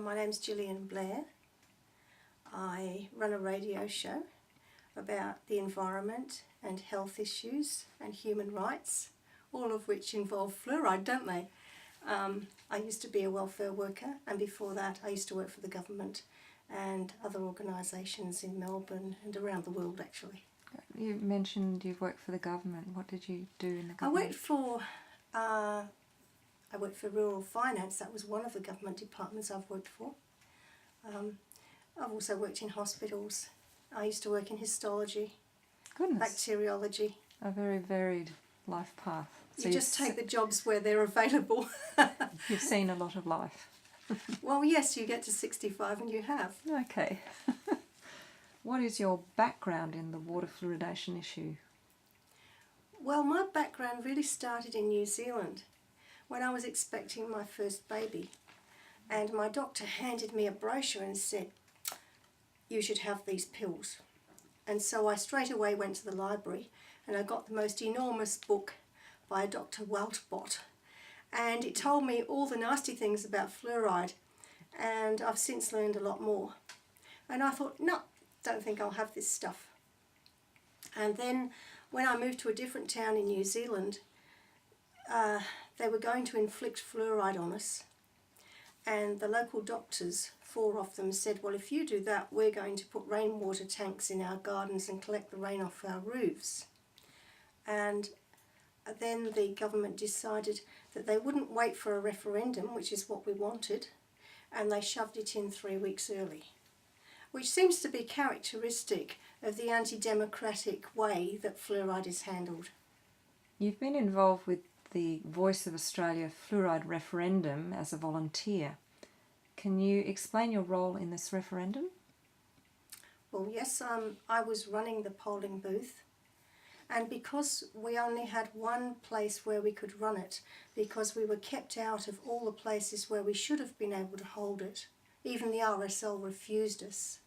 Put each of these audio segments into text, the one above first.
My name's Gillian Blair. I run a radio show about the environment and health issues and human rights, all of which involve fluoride, don't they? I used to be a welfare worker, and before that I used to work for the government and other organisations in Melbourne and around the world, actually. You mentioned you've worked for the government. What did you do in the government? I worked for Rural Finance. That was one of the government departments I've worked for. I've also worked in hospitals. I used to work in histology, bacteriology. A very varied life path. So you just take the jobs where they're available. You've seen a lot of life. Well, yes, you get to 65 and you have. Okay. What is your background in the water fluoridation issue? Well, my background really started in New Zealand when I was expecting my first baby. And my doctor handed me a brochure and said, "You should have these pills." And so I straight away went to the library and I got the most enormous book by Dr. Waltbott. And it told me all the nasty things about fluoride, and I've since learned a lot more. And I thought, no, don't think I'll have this stuff. And then when I moved to a different town in New Zealand, they were going to inflict fluoride on us. And the local doctors, 4 of them, said, well, if you do that, we're going to put rainwater tanks in our gardens and collect the rain off our roofs. And then the government decided that they wouldn't wait for a referendum, which is what we wanted, and they shoved it in 3 weeks early, which seems to be characteristic of the anti-democratic way that fluoride is handled. You've been involved with the Voice of Australia fluoride referendum as a volunteer. Can you explain your role in this referendum? Well, yes, I was running the polling booth, and because we only had one place where we could run it, because we were kept out of all the places where we should have been able to hold it, even the RSL refused us.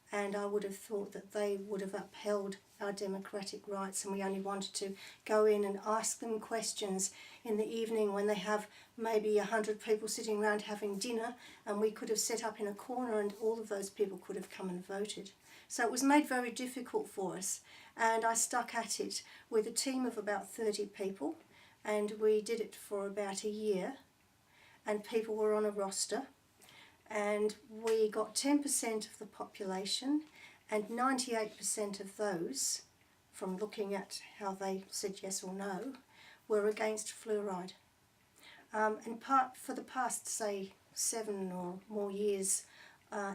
And I would have thought that they would have upheld our democratic rights, and we only wanted to go in and ask them questions in the evening when they have maybe 100 people sitting around having dinner, and we could have set up in a corner and all of those people could have come and voted. So it was made very difficult for us, and I stuck at it with a team of about 30 people, and we did it for about a year, and people were on a roster. And we got 10% of the population, and 98% of those, from looking at how they said yes or no, were against fluoride. For the past, say, 7 or more years,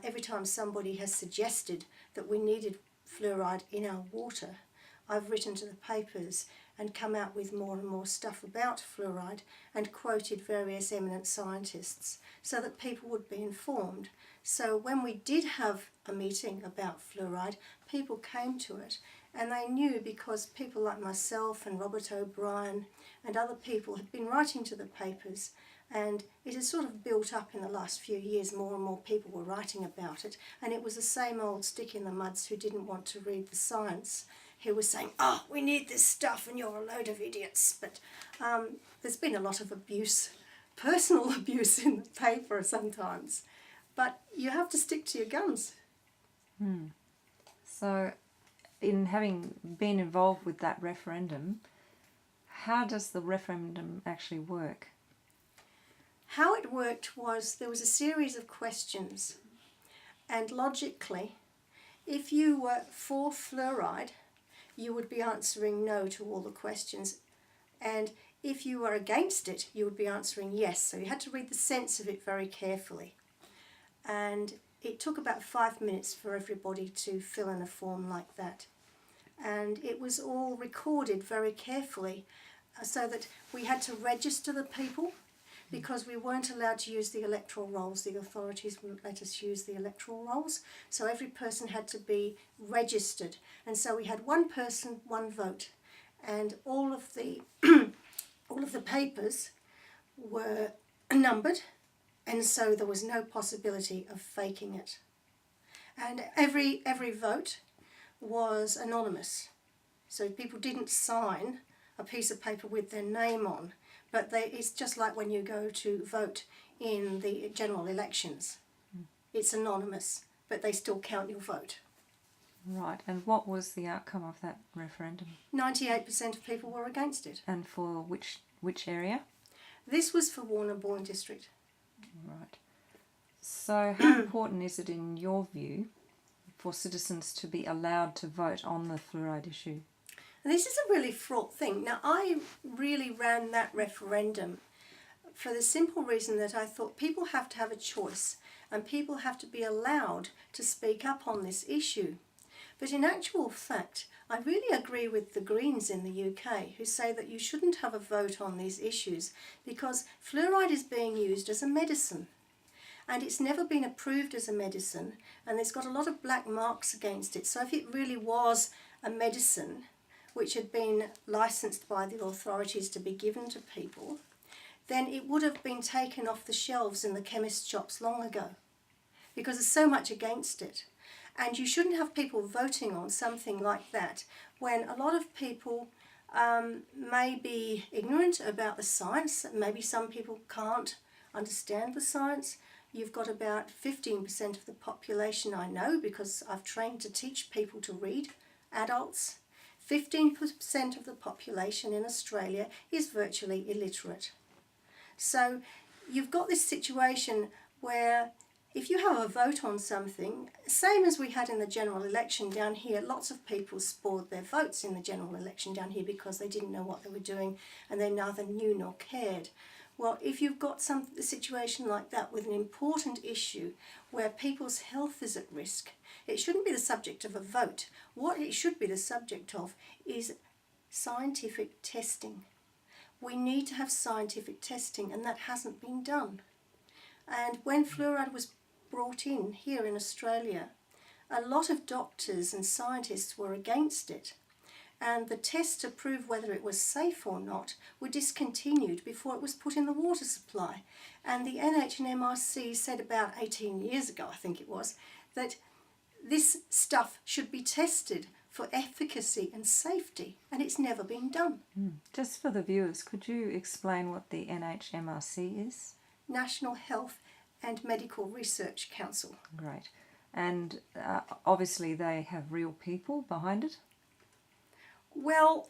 every time somebody has suggested that we needed fluoride in our water, I've written to the papers and come out with more and more stuff about fluoride and quoted various eminent scientists so that people would be informed. So when we did have a meeting about fluoride, people came to it, and they knew, because people like myself and Robert O'Brien and other people had been writing to the papers, and it has sort of built up in the last few years. More and more people were writing about it, and it was the same old stick in the muds who didn't want to read the science, who was saying, oh, we need this stuff and you're a load of idiots. But there's been a lot of abuse, personal abuse in the paper sometimes. But you have to stick to your guns. So, in having been involved with that referendum, how does the referendum actually work? How it worked was there was a series of questions, and logically, if you were for fluoride, you would be answering no to all the questions, and if you were against it, you would be answering yes. So you had to read the sense of it very carefully. And it took about 5 minutes for everybody to fill in a form like that. And it was all recorded very carefully, so that we had to register the people, because we weren't allowed to use the electoral rolls. The authorities wouldn't let us use the electoral rolls, so every person had to be registered. And so we had one person, one vote, and all of the papers were numbered, and so there was no possibility of faking it. And every vote was anonymous, so people didn't sign a piece of paper with their name on, But it's just like when you go to vote in the general elections. It's anonymous, but they still count your vote. Right, and what was the outcome of that referendum? 98% of people were against it. And for which area? This was for Warrnambool district. Right. So how important is it in your view for citizens to be allowed to vote on the fluoride issue? And this is a really fraught thing. Now, I really ran that referendum for the simple reason that I thought people have to have a choice and people have to be allowed to speak up on this issue. But in actual fact, I really agree with the Greens in the UK who say that you shouldn't have a vote on these issues because fluoride is being used as a medicine. And it's never been approved as a medicine, and it's got a lot of black marks against it. So if it really was a medicine which had been licensed by the authorities to be given to people, then it would have been taken off the shelves in the chemist shops long ago, because there's so much against it. And you shouldn't have people voting on something like that when a lot of people may be ignorant about the science. Maybe some people can't understand the science. You've got about 15% of the population I know, because I've trained to teach people to read, adults. 15% of the population in Australia is virtually illiterate. So you've got this situation where if you have a vote on something, same as we had in the general election down here, lots of people spoiled their votes in the general election down here because they didn't know what they were doing and they neither knew nor cared. Well, if you've got a situation like that with an important issue where people's health is at risk, it shouldn't be the subject of a vote. What it should be the subject of is scientific testing. We need to have scientific testing, and that hasn't been done. And when fluoride was brought in here in Australia, a lot of doctors and scientists were against it. And the tests to prove whether it was safe or not were discontinued before it was put in the water supply. And the NHMRC said about 18 years ago, I think it was, that this stuff should be tested for efficacy and safety, and it's never been done. Just for the viewers, could you explain what the NHMRC is? National Health and Medical Research Council. Great. And obviously they have real people behind it? Well,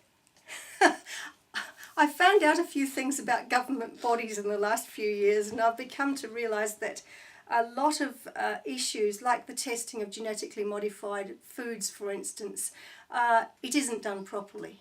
I found out a few things about government bodies in the last few years, and I've become to realise that a lot of issues, like the testing of genetically modified foods, for instance, it isn't done properly.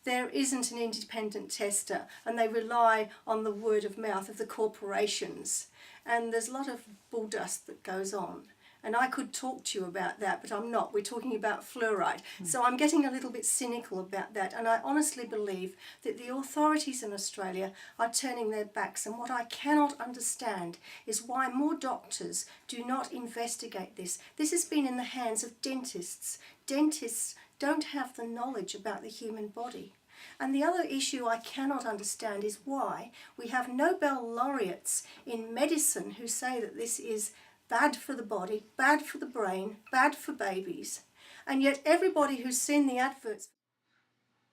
There isn't an independent tester, and they rely on the word of mouth of the corporations. And there's a lot of bull dust that goes on. And I could talk to you about that, but I'm not. We're talking about fluoride. So I'm getting a little bit cynical about that. And I honestly believe that the authorities in Australia are turning their backs. And what I cannot understand is why more doctors do not investigate this. This has been in the hands of dentists. Dentists don't have the knowledge about the human body. And the other issue I cannot understand is why we have Nobel laureates in medicine who say that this is bad for the body, bad for the brain, bad for babies. And yet everybody who's seen the adverts...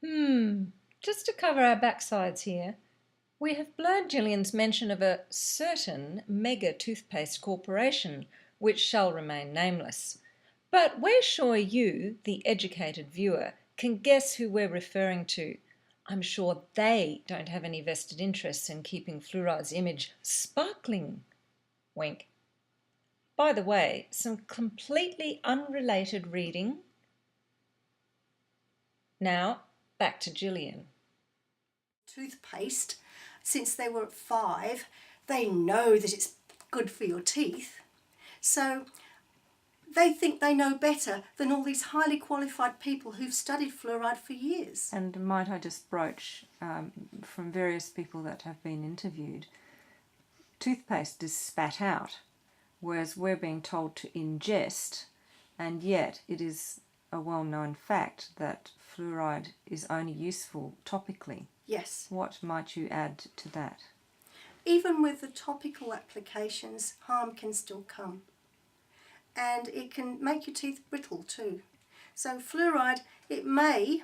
Just to cover our backsides here, we have blurred Gillian's mention of a certain mega toothpaste corporation, which shall remain nameless. But we're sure you, the educated viewer, can guess who we're referring to. I'm sure they don't have any vested interests in keeping fluoride's image sparkling. Wink. By the way, some completely unrelated reading. Now, back to Gillian. Toothpaste, since they were 5, they know that it's good for your teeth. So they think they know better than all these highly qualified people who've studied fluoride for years. And might I just broach, from various people that have been interviewed, toothpaste is spat out, whereas we're being told to ingest, and yet it is a well-known fact that fluoride is only useful topically. Yes. What might you add to that? Even with the topical applications, harm can still come. And it can make your teeth brittle too. So fluoride, it may,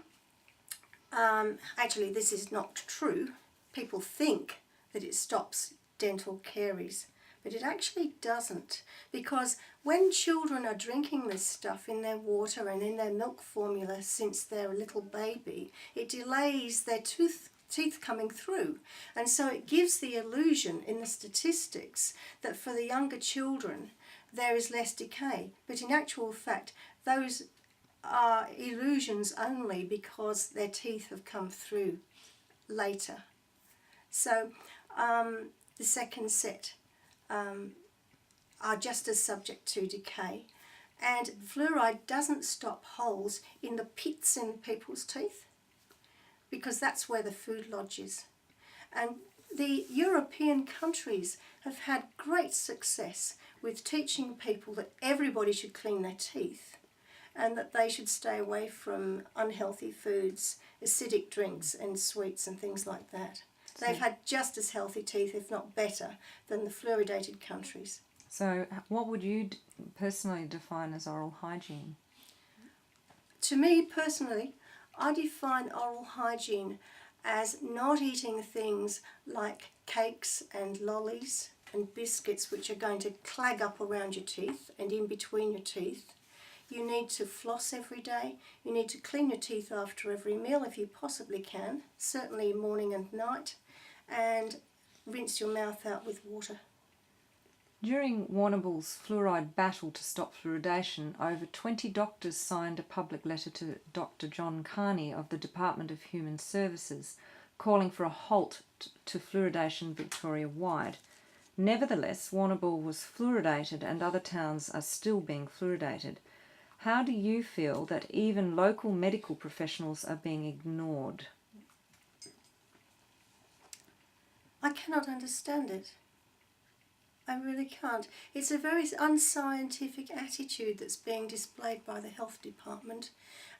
actually this is not true, people think that it stops dental caries, but it actually doesn't, because when children are drinking this stuff in their water and in their milk formula since they're a little baby, it delays their teeth coming through, and so it gives the illusion in the statistics that for the younger children there is less decay, but in actual fact those are illusions only because their teeth have come through later. So the second set are just as subject to decay, and fluoride doesn't stop holes in the pits in people's teeth, because that's where the food lodges. And the European countries have had great success with teaching people that everybody should clean their teeth and that they should stay away from unhealthy foods, acidic drinks and sweets and things like that. They've had just as healthy teeth, if not better, than the fluoridated countries. So what would you personally define as oral hygiene? To me personally, I define oral hygiene as not eating things like cakes and lollies and biscuits which are going to clag up around your teeth and in between your teeth. You need to floss every day. You need to clean your teeth after every meal if you possibly can, certainly morning and night, and rinse your mouth out with water. During Warrnambool's fluoride battle to stop fluoridation, over 20 doctors signed a public letter to Dr. John Carney of the Department of Human Services, calling for a halt to fluoridation Victoria-wide. Nevertheless, Warrnambool was fluoridated and other towns are still being fluoridated. How do you feel that even local medical professionals are being ignored? I cannot understand it. I really can't. It's a very unscientific attitude that's being displayed by the health department,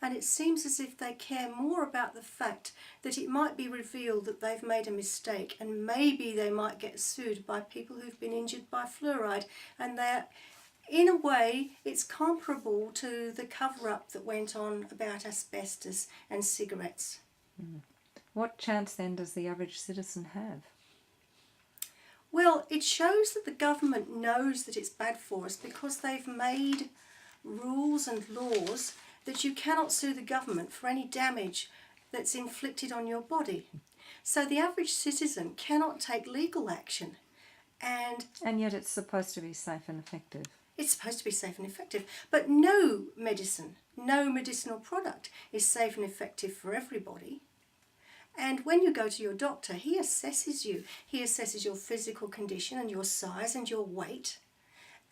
and it seems as if they care more about the fact that it might be revealed that they've made a mistake, and maybe they might get sued by people who've been injured by fluoride, and they're, in a way, it's comparable to the cover-up that went on about asbestos and cigarettes. What chance then does the average citizen have? Well, it shows that the government knows that it's bad for us because they've made rules and laws that you cannot sue the government for any damage that's inflicted on your body. So the average citizen cannot take legal action. And yet it's supposed to be safe and effective. It's supposed to be safe and effective. But no medicine, no medicinal product is safe and effective for everybody. And when you go to your doctor, he assesses you. He assesses your physical condition and your size and your weight.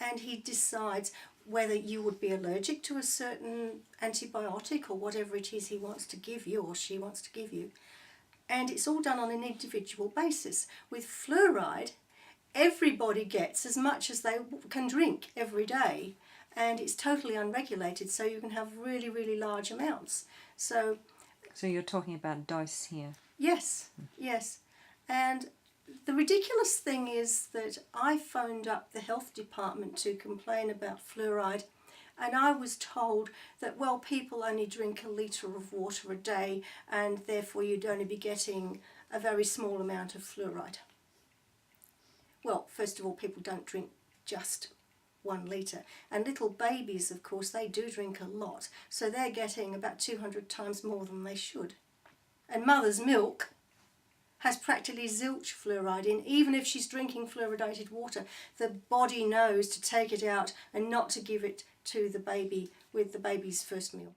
And he decides whether you would be allergic to a certain antibiotic or whatever it is he wants to give you or she wants to give you. And it's all done on an individual basis. With fluoride, everybody gets as much as they can drink every day. And it's totally unregulated, so you can have really, really large amounts. So you're talking about dose here? Yes, yes. And the ridiculous thing is that I phoned up the health department to complain about fluoride, and I was told that, well, people only drink a litre of water a day and therefore you'd only be getting a very small amount of fluoride. Well, first of all, people don't drink just 1 litre. And little babies, of course, they do drink a lot, so they're getting about 200 times more than they should. And mother's milk has practically zilch fluoride in. Even if she's drinking fluoridated water, the body knows to take it out and not to give it to the baby with the baby's first meal.